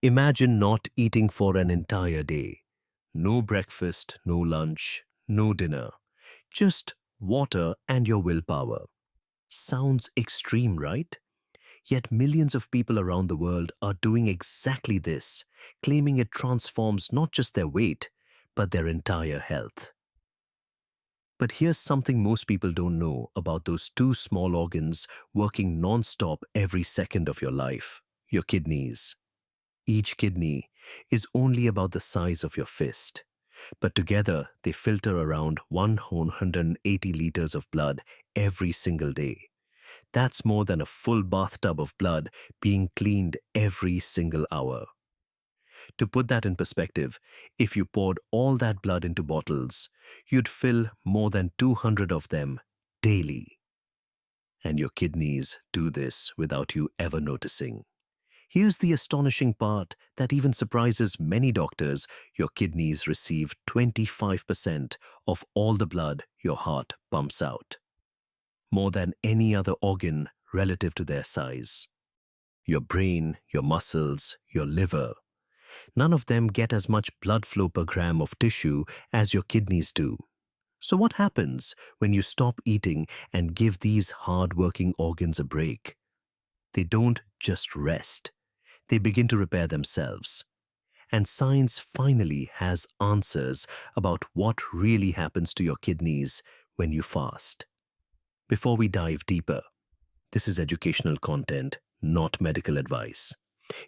Imagine not eating for an entire day. No breakfast, no lunch, no dinner. Just water and your willpower. Sounds extreme, right? Yet millions of people around the world are doing exactly this, claiming it transforms not just their weight, but their entire health. But here's something most people don't know about those two small organs working non-stop every second of your life: your kidneys. Each kidney is only about the size of your fist, but together they filter around 180 liters of blood every single day. That's more than a full bathtub of blood being cleaned every single hour. To put that in perspective, if you poured all that blood into bottles, you'd fill more than 200 of them daily. And your kidneys do this without you ever noticing. Here's the astonishing part that even surprises many doctors: your kidneys receive 25% of all the blood your heart pumps out, more than any other organ relative to their size. Your brain, your muscles, your liver, none of them get as much blood flow per gram of tissue as your kidneys do. So what happens when you stop eating and give these hard-working organs a break? They don't just rest. They begin to repair themselves. And science finally has answers about what really happens to your kidneys when you fast. Before we dive deeper, this is educational content, not medical advice.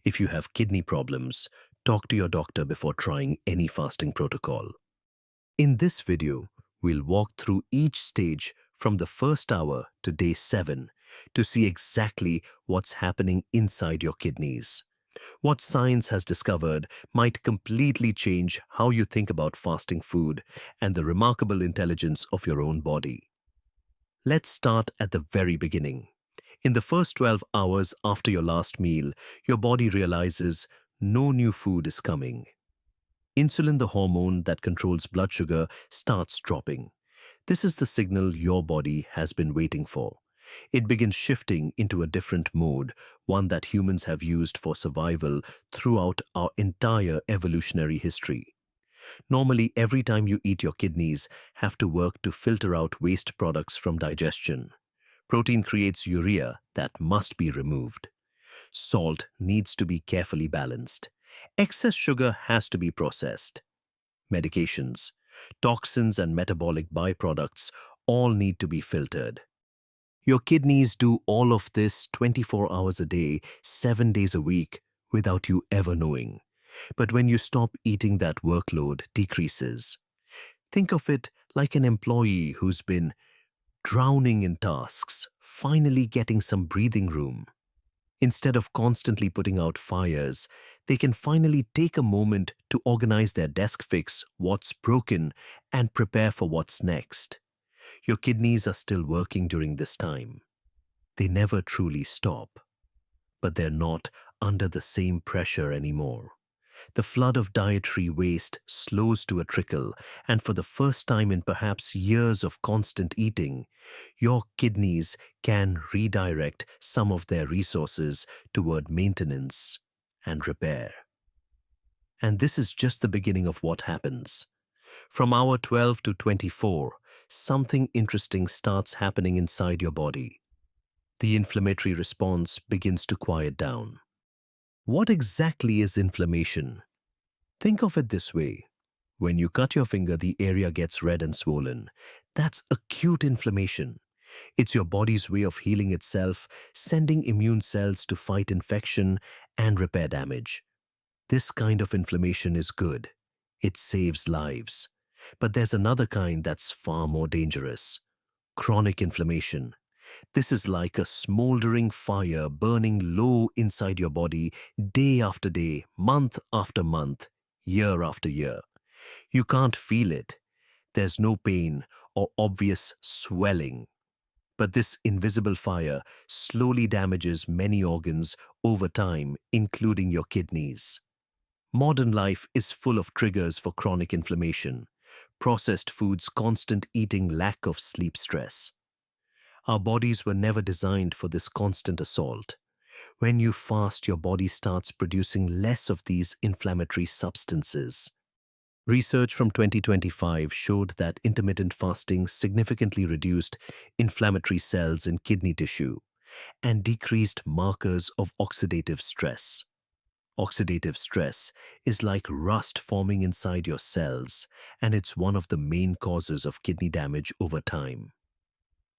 If you have kidney problems, talk to your doctor before trying any fasting protocol. In this video, we'll walk through each stage from the first hour to day 7 to see exactly what's happening inside your kidneys. What science has discovered might completely change how you think about fasting food and the remarkable intelligence of your own body. Let's start at the very beginning. In the first 12 hours after your last meal, your body realizes no new food is coming. Insulin, the hormone that controls blood sugar, starts dropping. This is the signal your body has been waiting for. It begins shifting into a different mode, one that humans have used for survival throughout our entire evolutionary history. Normally, every time you eat, your kidneys have to work to filter out waste products from digestion. Protein creates urea that must be removed. Salt needs to be carefully balanced. Excess sugar has to be processed. Medications, toxins, and metabolic byproducts all need to be filtered. Your kidneys do all of this 24 hours a day, 7 days a week, without you ever knowing. But when you stop eating, that workload decreases. Think of it like an employee who's been drowning in tasks, finally getting some breathing room. Instead of constantly putting out fires, they can finally take a moment to organize their desk, fix what's broken, and prepare for what's next. Your kidneys are still working during this time. They never truly stop. But they're not under the same pressure anymore. The flood of dietary waste slows to a trickle, and for the first time in perhaps years of constant eating, your kidneys can redirect some of their resources toward maintenance and repair. And this is just the beginning of what happens. From hour 12 to 24, something interesting starts happening inside your body. The inflammatory response begins to quiet down. What exactly is inflammation? Think of it this way. When you cut your finger, the area gets red and swollen. That's acute inflammation. It's your body's way of healing itself, sending immune cells to fight infection and repair damage. This kind of inflammation is good. It saves lives. But there's another kind that's far more dangerous: chronic inflammation. This is like a smoldering fire burning low inside your body, day after day, month after month, year after year. You can't feel it. There's no pain or obvious swelling. But this invisible fire slowly damages many organs over time, including your kidneys. Modern life is full of triggers for chronic inflammation: processed foods, constant eating, lack of sleep, stress. Our bodies were never designed for this constant assault. When you fast, your body starts producing less of these inflammatory substances. Research from 2025 showed that intermittent fasting significantly reduced inflammatory cells in kidney tissue and decreased markers of oxidative stress. Oxidative stress is like rust forming inside your cells, and it's one of the main causes of kidney damage over time.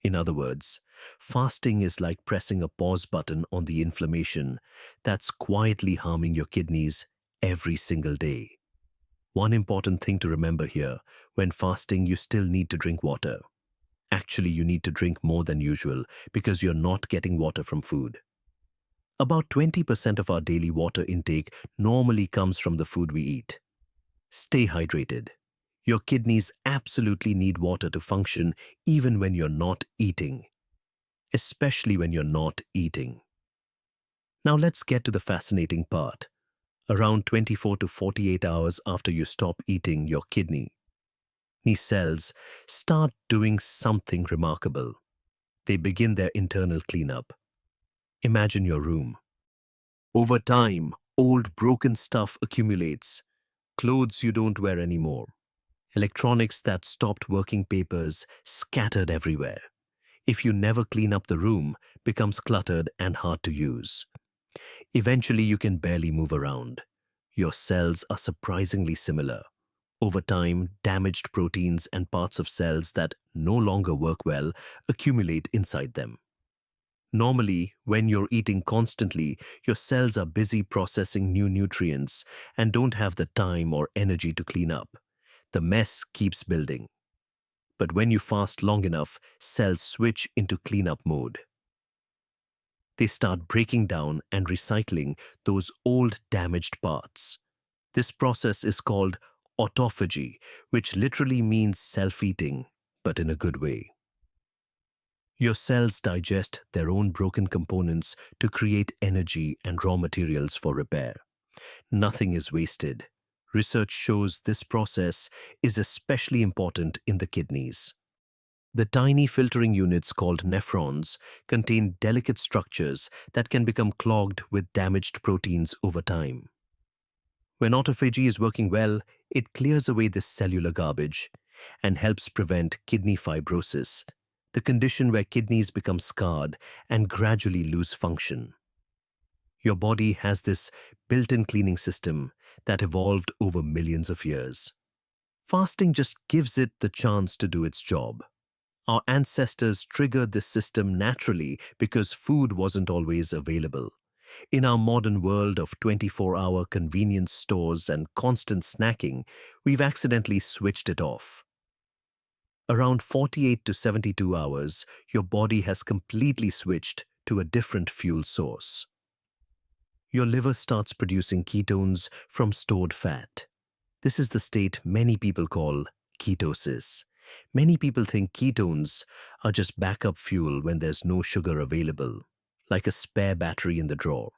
In other words, fasting is like pressing a pause button on the inflammation that's quietly harming your kidneys every single day. One important thing to remember here: when fasting, you still need to drink water. Actually, you need to drink more than usual because you're not getting water from food. About 20% of our daily water intake normally comes from the food we eat. Stay hydrated. Your kidneys absolutely need water to function even when you're not eating, especially when you're not eating. Now let's get to the fascinating part. Around 24 to 48 hours after you stop eating, your kidney cells start doing something remarkable. They begin their internal cleanup. Imagine your room. Over time, old broken stuff accumulates. Clothes you don't wear anymore. Electronics that stopped working, papers scattered everywhere. If you never clean up, the room becomes cluttered and hard to use. Eventually, you can barely move around. Your cells are surprisingly similar. Over time, damaged proteins and parts of cells that no longer work well accumulate inside them. Normally, when you're eating constantly, your cells are busy processing new nutrients and don't have the time or energy to clean up. The mess keeps building. But when you fast long enough, cells switch into cleanup mode. They start breaking down and recycling those old damaged parts. This process is called autophagy, which literally means self-eating, but in a good way. Your cells digest their own broken components to create energy and raw materials for repair. Nothing is wasted. Research shows this process is especially important in the kidneys. The tiny filtering units called nephrons contain delicate structures that can become clogged with damaged proteins over time. When autophagy is working well, it clears away this cellular garbage and helps prevent kidney fibrosis, the condition where kidneys become scarred and gradually lose function. Your body has this built-in cleaning system that evolved over millions of years. Fasting just gives it the chance to do its job. Our ancestors triggered this system naturally because food wasn't always available. In our modern world of 24-hour convenience stores and constant snacking, we've accidentally switched it off. Around 48 to 72 hours, your body has completely switched to a different fuel source. Your liver starts producing ketones from stored fat. This is the state many people call ketosis. Many people think ketones are just backup fuel when there's no sugar available, like a spare battery in the drawer.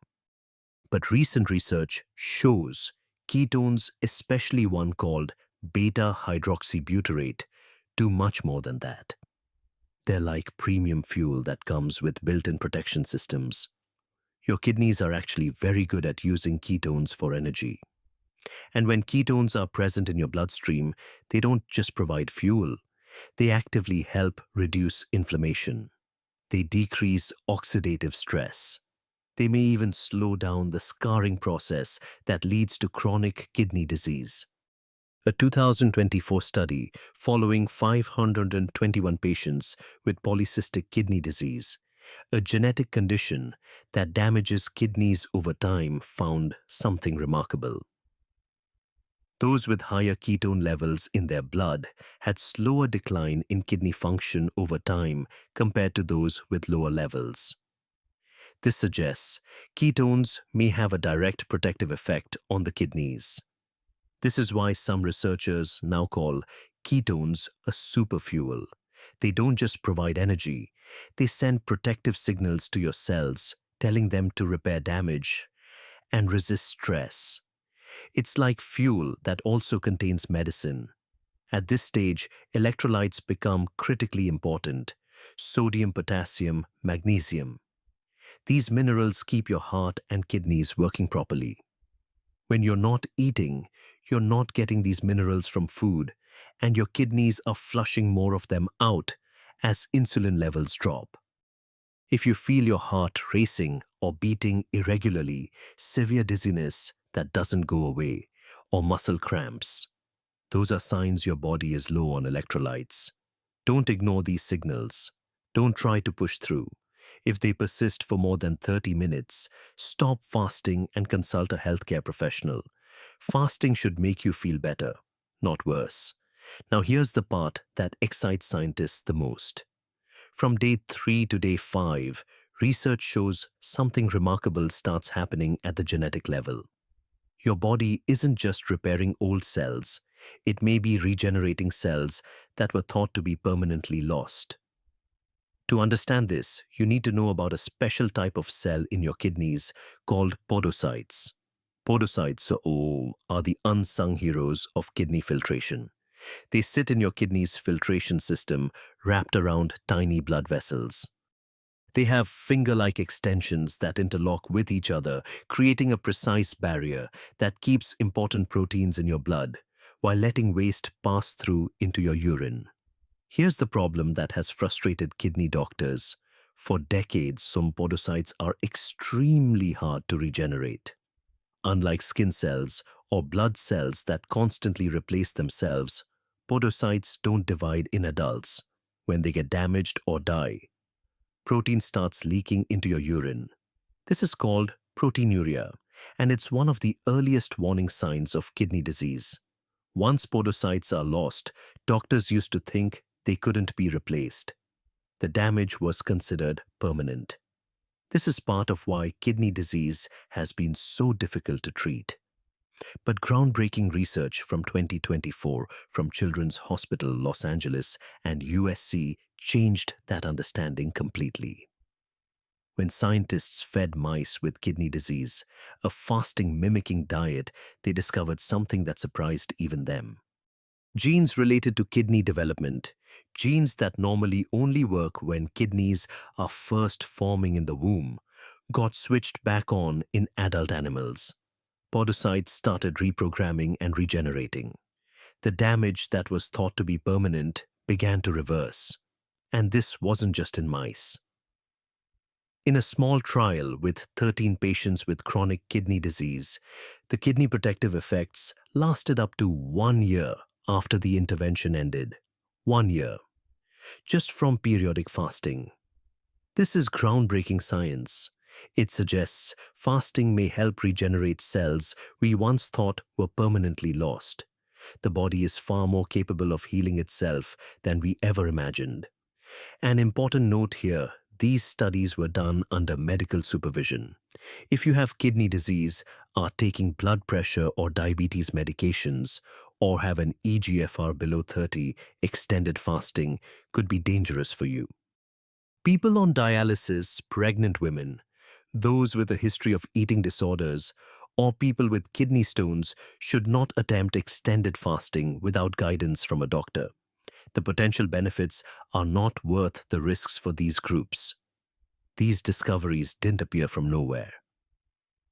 But recent research shows ketones, especially one called beta-hydroxybutyrate, do much more than that. They're like premium fuel that comes with built-in protection systems. Your kidneys are actually very good at using ketones for energy. And when ketones are present in your bloodstream, they don't just provide fuel, they actively help reduce inflammation. They decrease oxidative stress. They may even slow down the scarring process that leads to chronic kidney disease. A 2024 study following 521 patients with polycystic kidney disease, a genetic condition that damages kidneys over time, found something remarkable. Those with higher ketone levels in their blood had slower decline in kidney function over time compared to those with lower levels. This suggests ketones may have a direct protective effect on the kidneys. This is why some researchers now call ketones a superfuel. They don't just provide energy, they send protective signals to your cells, telling them to repair damage and resist stress. It's like fuel that also contains medicine. At this stage, electrolytes become critically important: sodium, potassium, magnesium. These minerals keep your heart and kidneys working properly. When you're not eating, you're not getting these minerals from food, and your kidneys are flushing more of them out as insulin levels drop. If you feel your heart racing or beating irregularly, severe dizziness that doesn't go away, or muscle cramps, those are signs your body is low on electrolytes. Don't ignore these signals. Don't try to push through. If they persist for more than 30 minutes, stop fasting and consult a healthcare professional. Fasting should make you feel better, not worse. Now here's the part that excites scientists the most. From day 3 to day 5, research shows something remarkable starts happening at the genetic level. Your body isn't just repairing old cells, it may be regenerating cells that were thought to be permanently lost. To understand this, you need to know about a special type of cell in your kidneys called podocytes. Podocytes are the unsung heroes of kidney filtration. They sit in your kidney's filtration system wrapped around tiny blood vessels. They have finger-like extensions that interlock with each other, creating a precise barrier that keeps important proteins in your blood while letting waste pass through into your urine. Here's the problem that has frustrated kidney doctors. For decades, some podocytes are extremely hard to regenerate. Unlike skin cells or blood cells that constantly replace themselves, podocytes don't divide in adults. When they get damaged or die, protein starts leaking into your urine. This is called proteinuria, and it's one of the earliest warning signs of kidney disease. Once podocytes are lost, doctors used to think they couldn't be replaced. The damage was considered permanent. This is part of why kidney disease has been so difficult to treat. But groundbreaking research from 2024 from Children's Hospital Los Angeles and USC changed that understanding completely. When scientists fed mice with kidney disease, a fasting mimicking diet, they discovered something that surprised even them. Genes related to kidney development, genes that normally only work when kidneys are first forming in the womb, got switched back on in adult animals. Podocytes started reprogramming and regenerating. The damage that was thought to be permanent began to reverse. And this wasn't just in mice. In a small trial with 13 patients with chronic kidney disease, the kidney protective effects lasted up to 1 year after the intervention ended. 1 year. Just from periodic fasting. This is groundbreaking science. It suggests fasting may help regenerate cells we once thought were permanently lost. The body is far more capable of healing itself than we ever imagined. An important note here, these studies were done under medical supervision. If you have kidney disease, are taking blood pressure or diabetes medications, or have an eGFR below 30, extended fasting could be dangerous for you. People on dialysis, pregnant women, those with a history of eating disorders, or people with kidney stones should not attempt extended fasting without guidance from a doctor. The potential benefits are not worth the risks for these groups. These discoveries didn't appear from nowhere.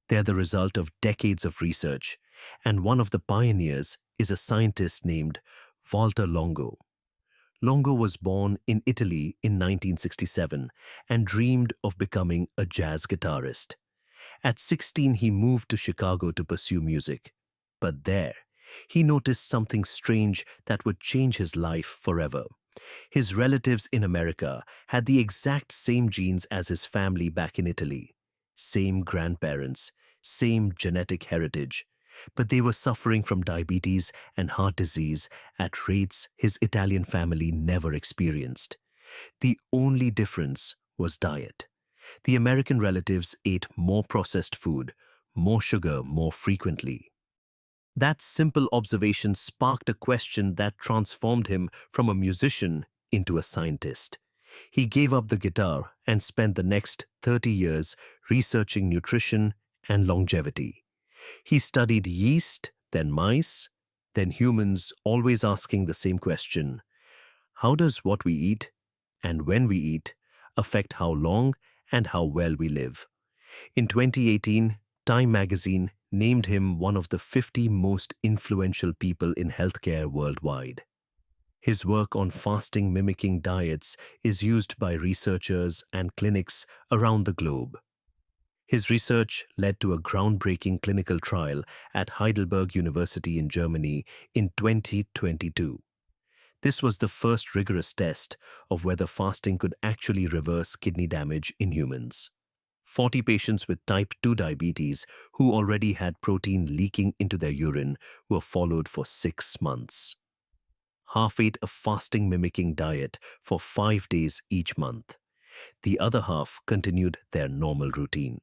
They're the result of decades of research, and one of the pioneers is a scientist named Walter Longo. Longo was born in Italy in 1967 and dreamed of becoming a jazz guitarist. At 16, he moved to Chicago to pursue music. But there, he noticed something strange that would change his life forever. His relatives in America had the exact same genes as his family back in Italy. Same grandparents, same genetic heritage. But they were suffering from diabetes and heart disease at rates his Italian family never experienced. The only difference was diet. The American relatives ate more processed food, more sugar more frequently. That simple observation sparked a question that transformed him from a musician into a scientist. He gave up the guitar and spent the next 30 years researching nutrition and longevity. He studied yeast, then mice, then humans, always asking the same question: how does what we eat and when we eat affect how long and how well we live. In 2018, Time magazine named him one of the 50 most influential people in healthcare worldwide. His work on fasting mimicking diets is used by researchers and clinics around the globe. His research led to a groundbreaking clinical trial at Heidelberg University in Germany in 2022. This was the first rigorous test of whether fasting could actually reverse kidney damage in humans. 40 patients with type 2 diabetes who already had protein leaking into their urine were followed for 6 months. Half ate a fasting mimicking diet for 5 days each month. The other half continued their normal routine.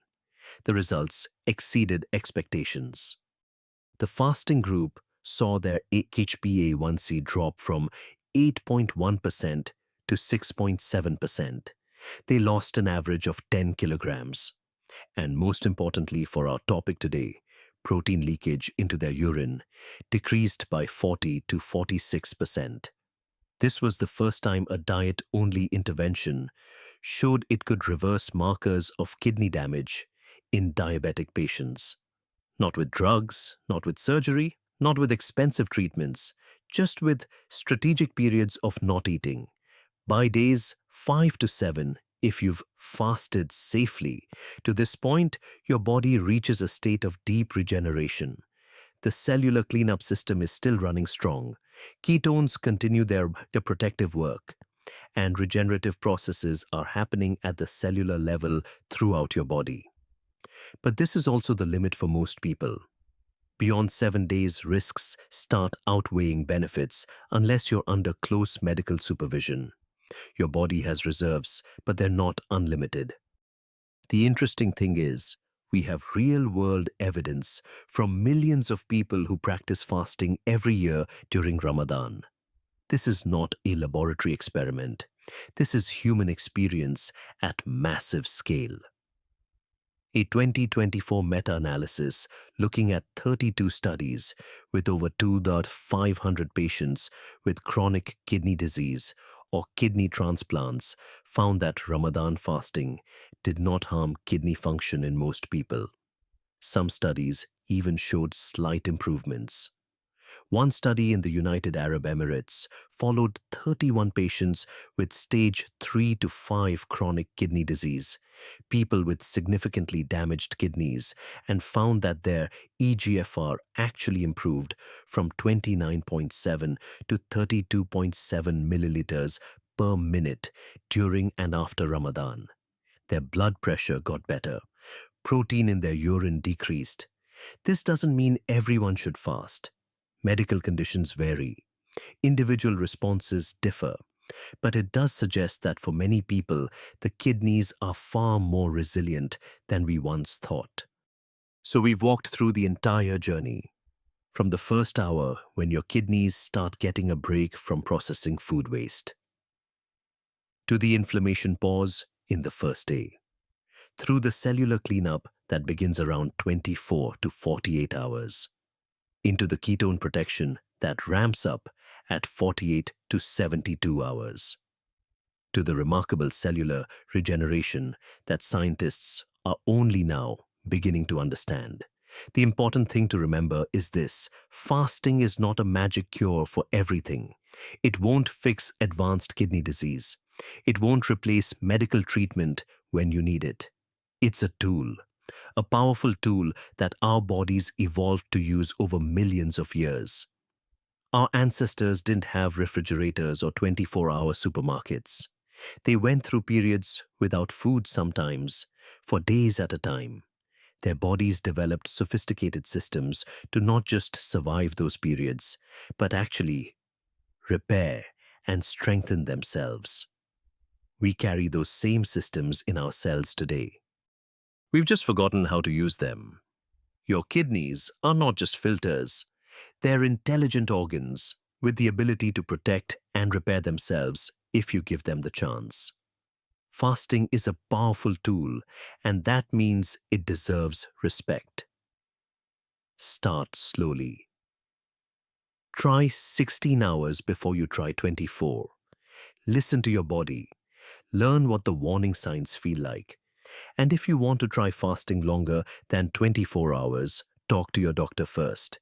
The results exceeded expectations. The fasting group saw their HbA1c drop from 8.1% to 6.7%. They lost an average of 10 kilograms. And most importantly for our topic today, protein leakage into their urine decreased by 40 to 46%. This was the first time a diet-only intervention showed it could reverse markers of kidney damage in diabetic patients. Not with drugs, not with surgery, not with expensive treatments, just with strategic periods of not eating. By days 5 to 7, if you've fasted safely, to this point, your body reaches a state of deep regeneration. The cellular cleanup system is still running strong. Ketones continue their protective work, and regenerative processes are happening at the cellular level throughout your body. But this is also the limit for most people. Beyond 7 days, risks start outweighing benefits unless you're under close medical supervision. Your body has reserves, but they're not unlimited. The interesting thing is, we have real-world evidence from millions of people who practice fasting every year during Ramadan. This is not a laboratory experiment. This is human experience at massive scale. A 2024 meta-analysis looking at 32 studies with over 2,500 patients with chronic kidney disease or kidney transplants found that Ramadan fasting did not harm kidney function in most people. Some studies even showed slight improvements. One study in the United Arab Emirates followed 31 patients with stage 3 to 5 chronic kidney disease, people with significantly damaged kidneys, and found that their eGFR actually improved from 29.7 to 32.7 milliliters per minute during and after Ramadan. Their blood pressure got better. Protein in their urine decreased. This doesn't mean everyone should fast. Medical conditions vary. Individual responses differ. But it does suggest that for many people, the kidneys are far more resilient than we once thought. So we've walked through the entire journey. From the first hour when your kidneys start getting a break from processing food waste, to the inflammation pause in the first day, through the cellular cleanup that begins around 24 to 48 hours, into the ketone protection that ramps up at 48 to 72 hours, to the remarkable cellular regeneration that scientists are only now beginning to understand. The important thing to remember is this: fasting is not a magic cure for everything. It won't fix advanced kidney disease. It won't replace medical treatment when you need it. It's a tool. A powerful tool that our bodies evolved to use over millions of years. Our ancestors didn't have refrigerators or 24-hour supermarkets. They went through periods without food sometimes, for days at a time. Their bodies developed sophisticated systems to not just survive those periods, but actually repair and strengthen themselves. We carry those same systems in our cells today. We've just forgotten how to use them. Your kidneys are not just filters. They're intelligent organs with the ability to protect and repair themselves if you give them the chance. Fasting is a powerful tool, and that means it deserves respect. Start slowly. Try 16 hours before you try 24. Listen to your body. Learn what the warning signs feel like. And if you want to try fasting longer than 24 hours, talk to your doctor first.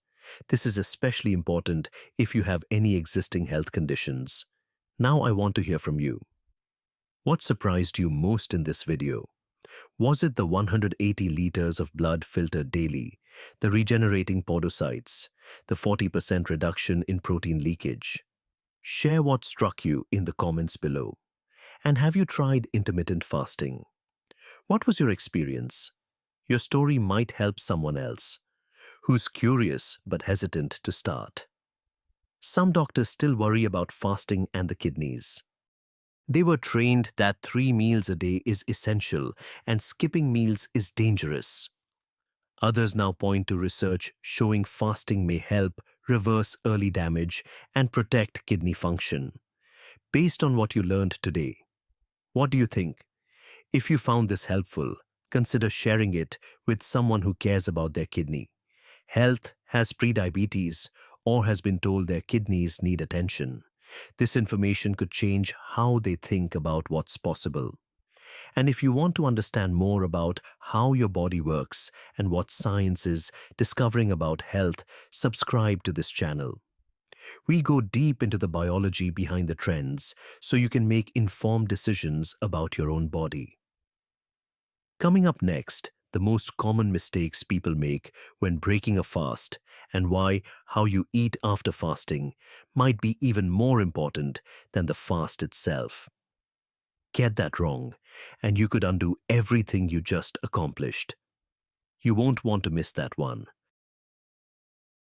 This is especially important if you have any existing health conditions. Now I want to hear from you. What surprised you most in this video? Was it the 180 liters of blood filtered daily, the regenerating podocytes, the 40% reduction in protein leakage? Share what struck you in the comments below. And have you tried intermittent fasting? What was your experience? Your story might help someone else who's curious but hesitant to start. Some doctors still worry about fasting and the kidneys. They were trained that 3 meals a day is essential and skipping meals is dangerous. Others now point to research showing fasting may help reverse early damage and protect kidney function. Based on what you learned today, what do you think? If you found this helpful, consider sharing it with someone who cares about their kidney, health, has prediabetes, or has been told their kidneys need attention. This information could change how they think about what's possible. And if you want to understand more about how your body works and what science is discovering about health, subscribe to this channel. We go deep into the biology behind the trends so you can make informed decisions about your own body. Coming up next, the most common mistakes people make when breaking a fast and why how you eat after fasting might be even more important than the fast itself. Get that wrong, and you could undo everything you just accomplished. You won't want to miss that one.